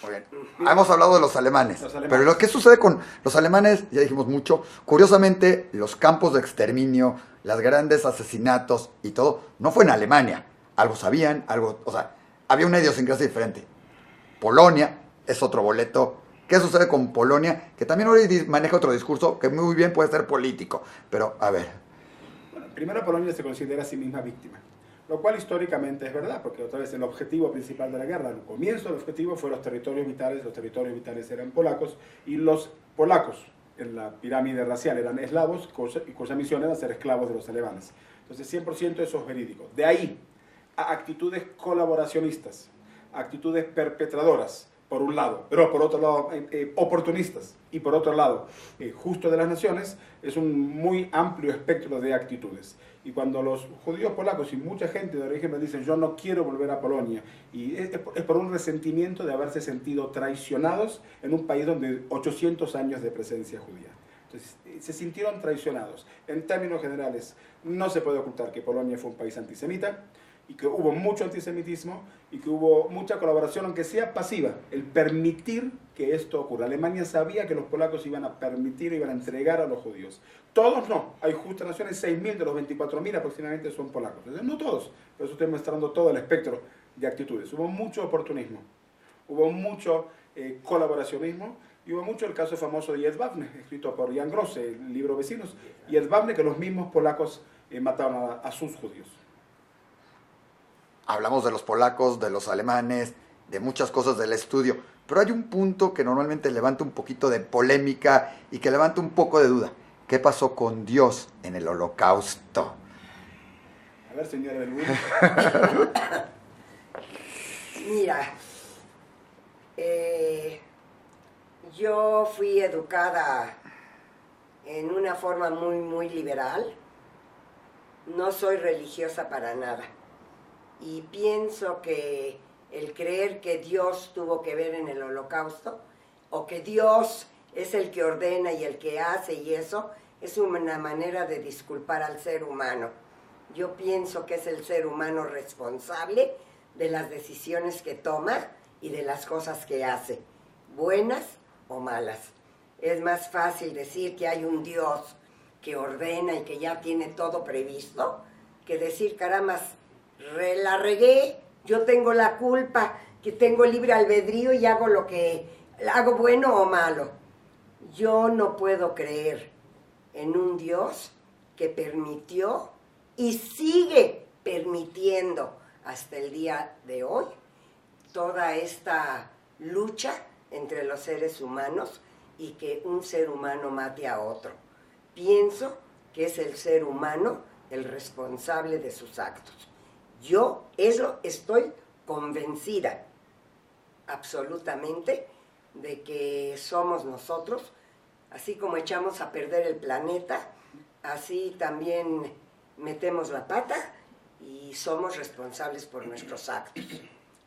Muy bien. Hemos hablado de los alemanes, pero lo que sucede con los alemanes, ya dijimos mucho, curiosamente los campos de exterminio, los grandes asesinatos y todo, no fue en Alemania. Algo sabían, algo, o sea, había una idiosincrasia diferente. Polonia es otro boleto. ¿Qué sucede con Polonia? Que también hoy maneja otro discurso que muy bien puede ser político, pero a ver. Bueno, primero Polonia se considera a sí misma víctima, lo cual históricamente es verdad, porque otra vez el objetivo principal de la guerra, al comienzo el objetivo fue los territorios vitales eran polacos, y los polacos en la pirámide racial eran eslavos, cuya misión era ser esclavos de los alemanes. Entonces 100% eso es verídico. De ahí a actitudes colaboracionistas, actitudes perpetradoras, por un lado, pero por otro lado oportunistas, y por otro lado justo de las naciones, es un muy amplio espectro de actitudes. Y cuando los judíos polacos y mucha gente de origen me dicen yo no quiero volver a Polonia, y es por un resentimiento de haberse sentido traicionados en un país donde 800 años de presencia judía. Entonces, se sintieron traicionados. En términos generales, no se puede ocultar que Polonia fue un país antisemita, y que hubo mucho antisemitismo y que hubo mucha colaboración, aunque sea pasiva, el permitir que esto ocurra. Alemania sabía que los polacos iban a permitir, iban a entregar a los judíos. Todos no, hay justas naciones, 6.000 de los 24.000 aproximadamente son polacos. Entonces, no todos, pero eso estoy mostrando todo el espectro de actitudes. Hubo mucho oportunismo, hubo mucho colaboracionismo, y hubo mucho el caso famoso de Jedwabne, escrito por Jan Grosse, el libro Vecinos, Jedwabne, que los mismos polacos mataron a sus judíos. Hablamos de los polacos, de los alemanes, de muchas cosas del estudio, pero hay un punto que normalmente levanta un poquito de polémica y que levanta un poco de duda. ¿Qué pasó con Dios en el Holocausto? A ver, señora Belmont. Mira, yo fui educada en una forma muy liberal. No soy religiosa para nada. Y pienso que el creer que Dios tuvo que ver en el Holocausto, o que Dios es el que ordena y el que hace y eso, es una manera de disculpar al ser humano. Yo pienso que es el ser humano responsable de las decisiones que toma y de las cosas que hace, buenas o malas. Es más fácil decir que hay un Dios que ordena y que ya tiene todo previsto, que decir, caramba, la regué, yo tengo la culpa, que tengo libre albedrío y hago lo que hago, bueno o malo. Yo no puedo creer en un Dios que permitió y sigue permitiendo hasta el día de hoy toda esta lucha entre los seres humanos y que un ser humano mate a otro. Pienso que es el ser humano el responsable de sus actos. Yo eso estoy convencida absolutamente de que somos nosotros, así como echamos a perder el planeta, así también metemos la pata y somos responsables por nuestros actos,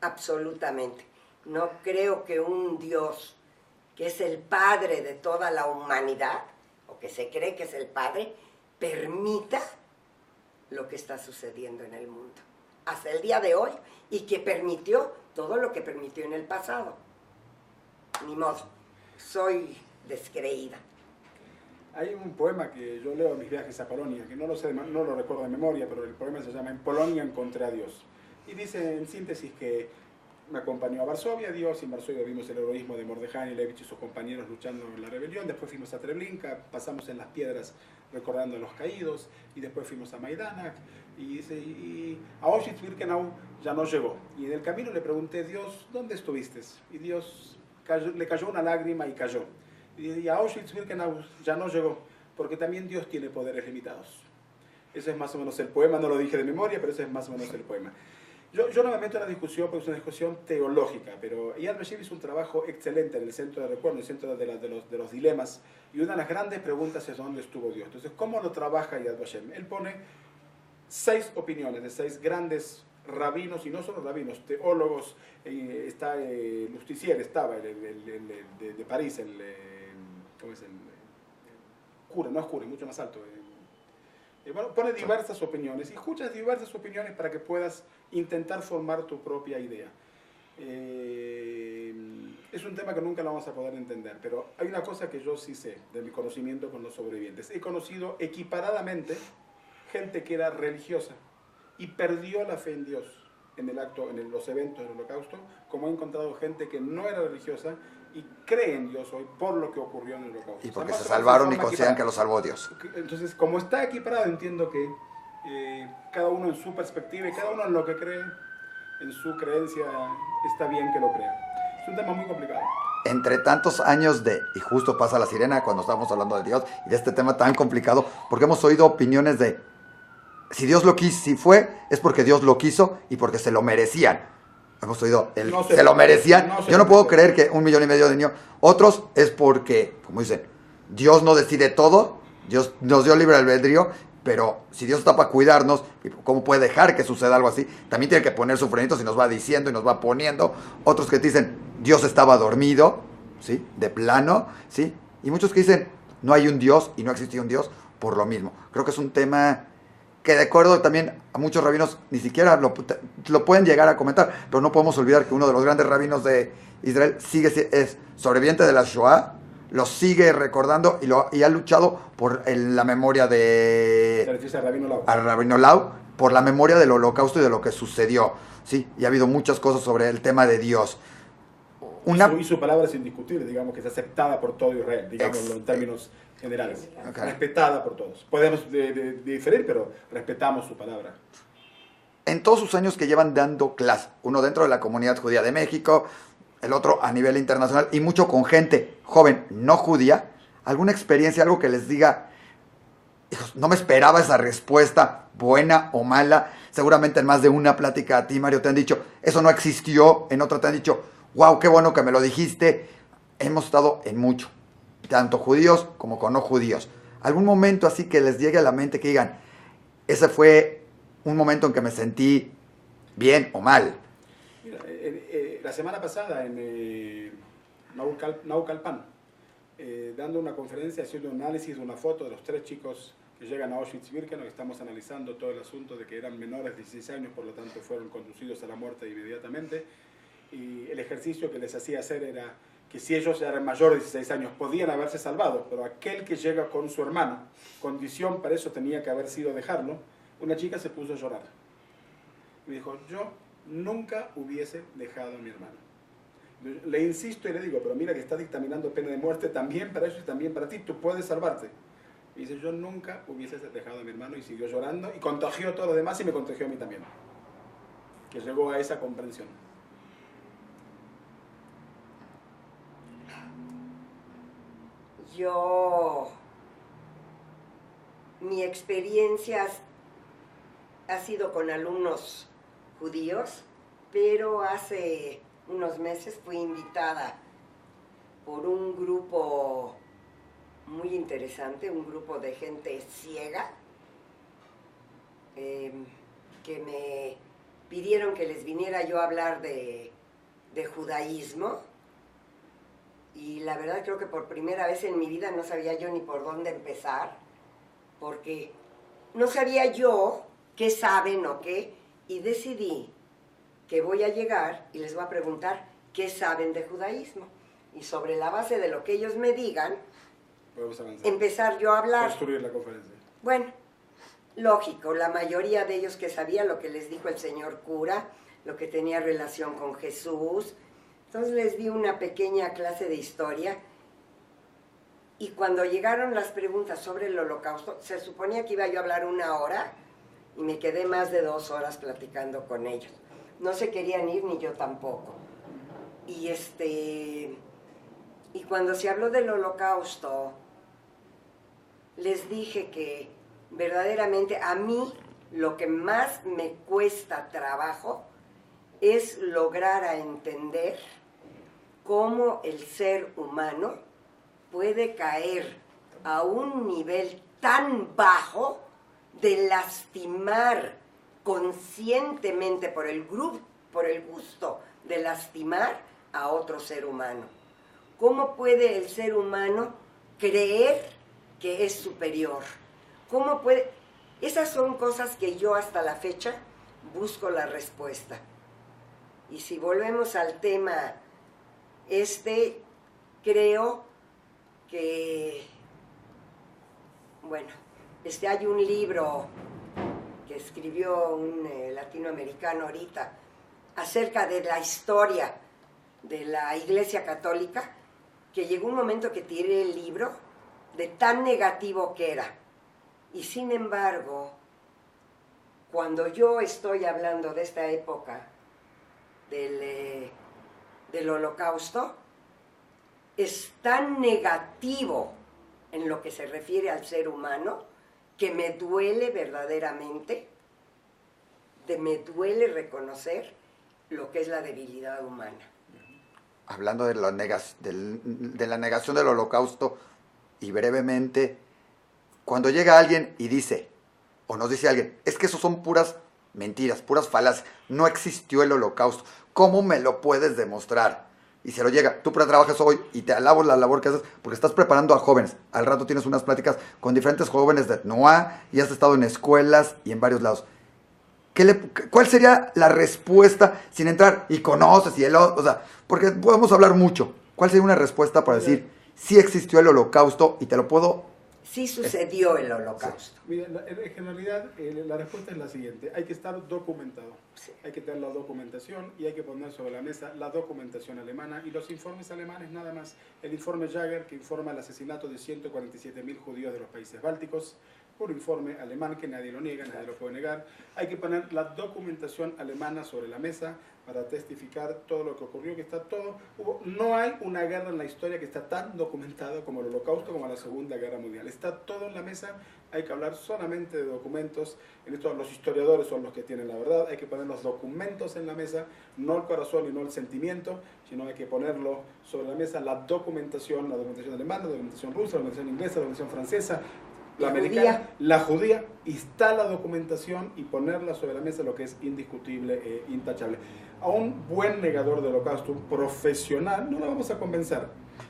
absolutamente. No creo que un Dios que es el Padre de toda la humanidad, o que se cree que es el Padre, permita lo que está sucediendo en el mundo hasta el día de hoy, y que permitió todo lo que permitió en el pasado. Ni modo, soy descreída. Hay un poema que yo leo en mis viajes a Polonia, que no lo sé, no lo recuerdo de memoria, pero el poema se llama En Polonia encontré a Dios. Y dice en síntesis que me acompañó a Varsovia, Dios, y en Varsovia vimos el heroísmo de Mordejai y Levich y sus compañeros luchando en la rebelión. Después fuimos a Treblinka, pasamos en las piedras recordando a los caídos, y después fuimos a Majdanek, y a Auschwitz-Birkenau ya no llegó. Y en el camino le pregunté, Dios, ¿dónde estuviste? Y Dios le cayó una lágrima y cayó. Y a Auschwitz-Birkenau ya no llegó, porque también Dios tiene poderes limitados. Ese es más o menos el poema, no lo dije de memoria, pero ese es más o menos el poema. Yo no me meto en la discusión porque es una discusión teológica, pero Yad Vashem hizo un trabajo excelente en el centro de recuerdo, en el centro de los dilemas, y una de las grandes preguntas es dónde estuvo Dios. Entonces, ¿cómo lo trabaja Yad Vashem? Él pone 6 opiniones de 6 grandes rabinos, y no solo rabinos, teólogos. Está Lustizier, estaba de París, ¿cómo es el cura? No es cura, mucho más alto. Bueno, pone diversas opiniones y escuchas diversas opiniones para que puedas intentar formar tu propia idea. Es un tema que nunca lo vamos a poder entender, pero hay una cosa que yo sí sé de mi conocimiento con los sobrevivientes. He conocido equiparadamente gente que era religiosa y perdió la fe en Dios en el acto, en los eventos del Holocausto, como he encontrado gente que no era religiosa y cree en Dios hoy por lo que ocurrió en el Holocausto. Y porque se salvaron y consideran que los salvó Dios. Entonces, como está equiparado, entiendo que cada uno en su perspectiva y cada uno en lo que cree, en su creencia, está bien que lo crea. Es un tema muy complicado. Entre tantos años y justo pasa la sirena cuando estamos hablando de Dios y de este tema tan complicado, porque hemos oído opiniones de, si Dios lo quiso, si fue, es porque Dios lo quiso y porque se lo merecían. Hemos oído, se lo merecían. Yo no puedo creer que 1,5 millones de niños. Otros es porque, como dicen, Dios no decide todo, Dios nos dio libre albedrío, pero si Dios está para cuidarnos, ¿cómo puede dejar que suceda algo así? También tiene que poner su frenito y nos va diciendo y nos va poniendo. Otros que dicen, Dios estaba dormido, ¿sí? De plano, ¿sí? Y muchos que dicen, no hay un Dios y no existía un Dios por lo mismo. Creo que es un tema que, de acuerdo también a muchos rabinos, ni siquiera lo pueden llegar a comentar, pero no podemos olvidar que uno de los grandes rabinos de Israel es sobreviviente de la Shoah, lo sigue recordando y ha luchado por la memoria de Rabino Lau, por la memoria del Holocausto y de lo que sucedió, ¿sí? Y ha habido muchas cosas sobre el tema de Dios. Y su palabra es indiscutible, digamos que es aceptada por todo Israel, digámoslo en términos generales, respetada por todos. Podemos diferir, pero respetamos su palabra. En todos sus años que llevan dando clase, uno dentro de la comunidad judía de México, el otro a nivel internacional, y mucho con gente joven no judía, alguna experiencia, algo que les diga, hijos, no me esperaba esa respuesta, buena o mala. Seguramente en más de una plática a ti, Mario, te han dicho, eso no existió, en otra te han dicho, wow, qué bueno que me lo dijiste. Hemos estado en mucho, tanto judíos como con no judíos. Algún momento así que les llegue a la mente que digan, ese fue un momento en que me sentí bien o mal. Mira, la semana pasada en Naucalpan, dando una conferencia, haciendo un análisis de una foto de los 3 chicos que llegan a Auschwitz-Birkenau, estamos analizando todo el asunto de que eran menores de 16 años, por lo tanto fueron conducidos a la muerte inmediatamente, y el ejercicio que les hacía hacer era que si ellos eran mayores de 16 años podían haberse salvado, pero aquel que llega con su hermano, condición para eso tenía que haber sido dejarlo, una chica se puso a llorar. Me dijo, yo nunca hubiese dejado a mi hermano. Le insisto y le digo, pero mira que está dictaminando pena de muerte también para eso y también para ti, tú puedes salvarte. Y dice, yo nunca hubiese dejado a mi hermano, y siguió llorando y contagió a todos los demás y me contagió a mí también. Que llegó a esa comprensión. Mi experiencia ha sido con alumnos judíos, pero hace unos meses fui invitada por un grupo muy interesante, un grupo de gente ciega, que me pidieron que les viniera yo a hablar de judaísmo. Y la verdad creo que por primera vez en mi vida no sabía yo ni por dónde empezar, porque no sabía yo qué saben o qué, y decidí que voy a llegar y les voy a preguntar qué saben de judaísmo. Y sobre la base de lo que ellos me digan, empezar yo a hablar. Construir la conferencia. Bueno, lógico, la mayoría de ellos que sabía lo que les dijo el señor cura, lo que tenía relación con Jesús. Entonces les di una pequeña clase de historia, y cuando llegaron las preguntas sobre el Holocausto, se suponía que iba yo a hablar 1 hora, y me quedé más de 2 horas platicando con ellos. No se querían ir, ni yo tampoco. Y cuando se habló del Holocausto, les dije que verdaderamente a mí lo que más me cuesta trabajo es lograr a entender cómo el ser humano puede caer a un nivel tan bajo de lastimar conscientemente por el gusto de lastimar a otro ser humano. ¿Cómo puede el ser humano creer que es superior? ¿Cómo puede? Esas son cosas que yo hasta la fecha busco la respuesta. Y si volvemos al tema Creo que, bueno, hay un libro que escribió un latinoamericano ahorita acerca de la historia de la Iglesia Católica, que llegó un momento que tiré el libro de tan negativo que era. Y sin embargo, cuando yo estoy hablando de esta época del Holocausto, es tan negativo en lo que se refiere al ser humano que me duele verdaderamente, me duele reconocer lo que es la debilidad humana. Hablando de la negación del Holocausto, y brevemente, cuando llega alguien y dice, o nos dice alguien, es que eso son puras mentiras, puras falacias, no existió el Holocausto, ¿cómo me lo puedes demostrar? Y se lo llega, tú trabajas hoy y te alabo la labor que haces porque estás preparando a jóvenes. Al rato tienes unas pláticas con diferentes jóvenes de Etnoa y has estado en escuelas y en varios lados. ¿Cuál sería la respuesta sin entrar y conoces y o sea, porque podemos hablar mucho? ¿Cuál sería una respuesta para decir, sí existió el Holocausto y te lo puedo... Sí sucedió el Holocausto. Mira, en generalidad la respuesta es la siguiente. Hay que estar documentado. Sí. Hay que tener la documentación y hay que poner sobre la mesa la documentación alemana y los informes alemanes nada más. El informe Jagger, que informa el asesinato de 147.000 judíos de los países bálticos, por informe alemán que nadie lo niega, nadie lo puede negar. Hay que poner la documentación alemana sobre la mesa para testificar todo lo que ocurrió, que está todo... No hay una guerra en la historia que está tan documentada como el Holocausto, como la Segunda Guerra Mundial. Está todo en la mesa, hay que hablar solamente de documentos. En esto los historiadores son los que tienen la verdad. Hay que poner los documentos en la mesa, no el corazón y no el sentimiento, sino hay que ponerlo sobre la mesa, la documentación alemana, la documentación rusa, la documentación inglesa, la documentación francesa, la americana, la judía, está la documentación y ponerla sobre la mesa, lo que es indiscutible e intachable. A un buen negador del Holocausto, un profesional, no lo vamos a convencer.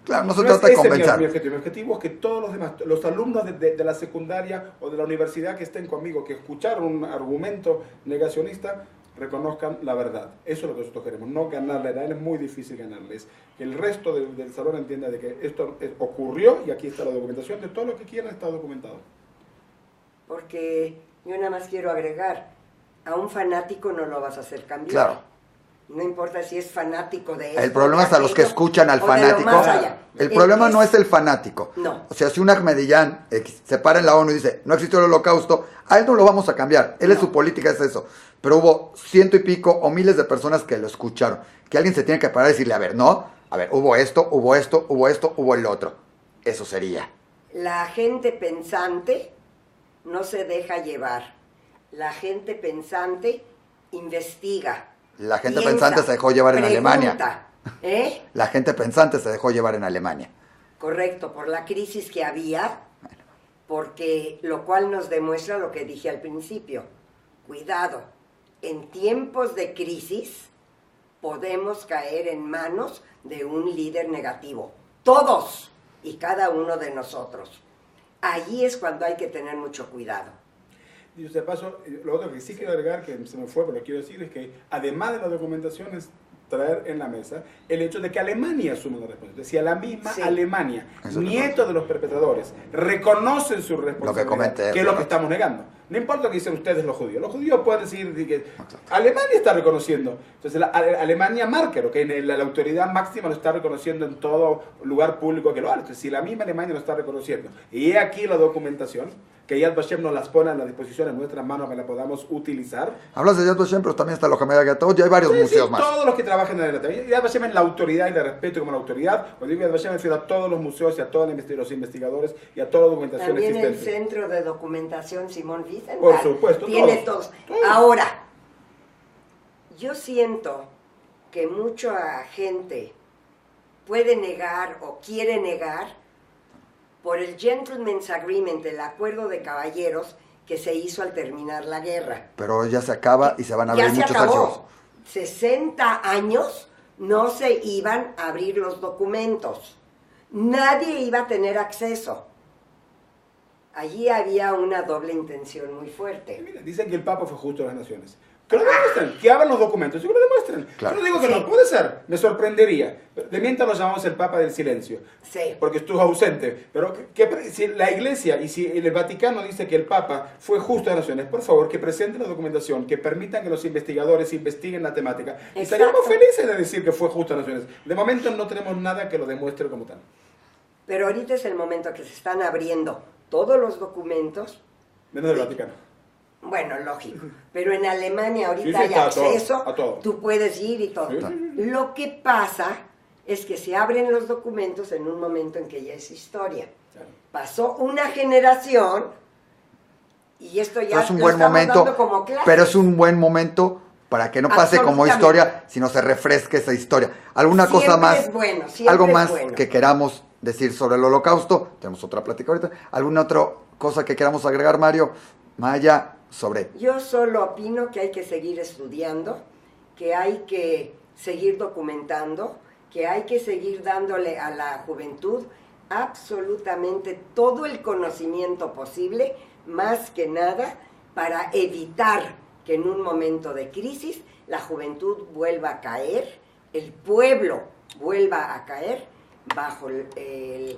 Claro, no se trata de convencer. Mi objetivo es que todos los demás, los alumnos de la secundaria o de la universidad que estén conmigo, que escucharon un argumento negacionista, reconozcan la verdad. Eso es lo que nosotros queremos, no ganarle. A él es muy difícil ganarles. Que el resto del salón entienda de que esto ocurrió y aquí está la documentación de todo lo que quieran, está documentado. Porque yo nada más quiero agregar, a un fanático no lo vas a hacer cambiar. Claro. No importa si es fanático de esto. El problema es a los que escuchan al fanático. El problema no es el fanático. No. O sea, si un Ahmadiyyan se para en la ONU y dice, no existió el Holocausto, a él no lo vamos a cambiar. Él es su política, es eso. Pero hubo 100 y pico o miles de personas que lo escucharon. Que alguien se tiene que parar y decirle, a ver, hubo esto, hubo esto, hubo esto, hubo el otro. Eso sería. La gente pensante no se deja llevar. La gente pensante investiga. La gente pensante se dejó llevar en Alemania. ¿Eh? La gente pensante se dejó llevar en Alemania. Correcto, por la crisis que había, porque lo cual nos demuestra lo que dije al principio. Cuidado, en tiempos de crisis podemos caer en manos de un líder negativo. Todos y cada uno de nosotros. Allí es cuando hay que tener mucho cuidado. Y de paso, lo otro que sí quiero agregar, que se me fue, pero lo quiero decir, es que además de la documentación es traer en la mesa el hecho de que Alemania asume la responsabilidad. Si a la misma Alemania, nieto de los perpetradores, reconocen su responsabilidad, que es lo que estamos negando. No importa lo que dicen ustedes los judíos pueden decir que Alemania está reconociendo. Entonces Alemania marca lo que la autoridad máxima lo está reconociendo en todo lugar público que lo haga. Entonces si la misma Alemania lo está reconociendo, y aquí la documentación, que Yad Vashem nos las pone a la disposición en nuestras manos para que la podamos utilizar. Hablas de Yad Vashem, pero también está el Mohamed Agatot, ya hay varios museos más. Todos los que trabajan en el Yad Vashem es la autoridad y la respeto como la autoridad. Cuando digo Yad Vashem me refiero a todos los museos y a todos los investigadores y a toda la documentación también existente. También el Centro de Documentación Simón Wiesenthal. Por supuesto. Tiene todos. Ahora, yo siento que mucha gente puede negar o quiere negar por el Gentleman's Agreement, el acuerdo de caballeros que se hizo al terminar la guerra. Pero ya se acaba y se van a abrir muchos archivos. 60 años no se iban a abrir los documentos. Nadie iba a tener acceso. Allí había una doble intención muy fuerte. Mira, dicen que el Papa fue justo de las naciones. Que lo demuestren, que abran los documentos y que lo demuestren. Claro. Yo no digo que no, puede ser, me sorprendería. De mientras lo llamamos el Papa del Silencio, Sí. porque estuvo ausente. Pero si la Iglesia y si el Vaticano dice que el Papa fue justo de naciones, por favor, que presenten la documentación, que permitan que los investigadores investiguen la temática. Y Exacto. estaríamos felices de decir que fue justo de naciones. De momento no tenemos nada que lo demuestre como tal. Pero ahorita es el momento que se están abriendo todos los documentos. Menos del Vaticano. Bueno, lógico. Pero en Alemania ahorita Sí, sí, hay está a todo, acceso, a todo. tú puedes ir y todo. Sí. Lo que pasa es que se abren los documentos en un momento en que ya es historia. Claro. Pasó una generación y esto ya Es un lo buen estamos momento, dando como clase. pero es un buen momento para que no pase como Absolutamente. historia, sino se refresque esa historia. ¿Alguna cosa Siempre más? es bueno, siempre algo es más bueno. que queramos decir sobre el Holocausto. Tenemos otra plática ahorita. ¿Alguna otra cosa que queramos agregar, Mario? Maya, sobre... Yo solo opino que hay que seguir estudiando, que hay que seguir documentando, que hay que seguir dándole a la juventud absolutamente todo el conocimiento posible, más que nada para evitar que en un momento de crisis la juventud vuelva a caer, el pueblo vuelva a caer bajo el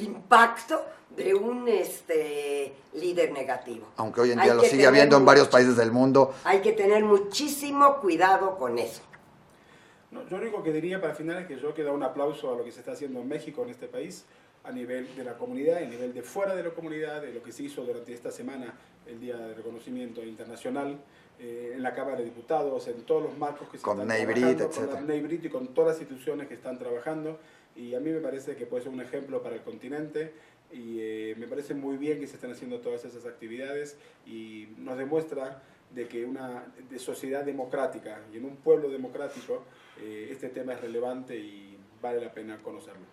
impacto de un líder negativo. Aunque hoy en Hay día lo que sigue tener habiendo en varios mucho- países del mundo. Hay que tener muchísimo cuidado con eso. No, yo lo único que diría para final es que yo quiero dar un aplauso a lo que se está haciendo en México, en este país, a nivel de la comunidad, a nivel de fuera de la comunidad, de lo que se hizo durante esta semana, el Día de Reconocimiento Internacional, en la Cámara de Diputados, en todos los marcos que se Con están Neybrit, trabajando, etcétera. con la Neybrit y con todas las instituciones que están trabajando, y a mí me parece que puede ser un ejemplo para el continente, y me parece muy bien que se estén haciendo todas esas actividades, y nos demuestra de que una sociedad democrática y en un pueblo democrático este tema es relevante y vale la pena conocerlo.